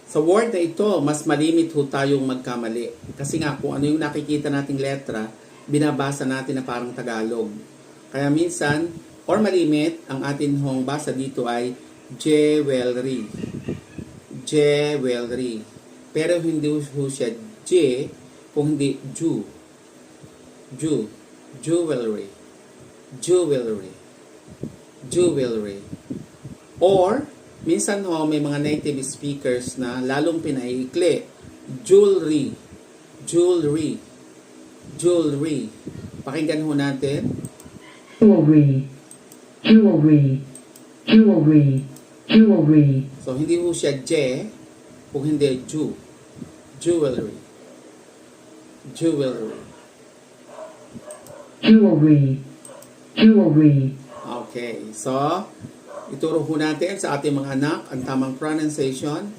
Sa word na ito, mas malimit ho tayong magkamali. Kasi nga, kung ano yung nakikita nating letra, binabasa natin na parang Tagalog. Kaya minsan, or malimit, ang atin hong basa dito ay jewelry. Jewelry. Pero hindi ho siya J, kung hindi Ju. Ju. Jewelry. Jewelry. Jewelry. Or, minsan ho, may mga native speakers na lalong pinaikli. Jewelry. Jewelry. Jewelry. Pakinggan ho natin. Jewelry. Jewelry. Jewelry. Jewelry. So, hindi ho siya J, kung hindi Ju. Jewelry. Jewelry. Jewelry. Jewelry. Okay. So, ituro ho natin sa ating mga anak ang tamang pronunciation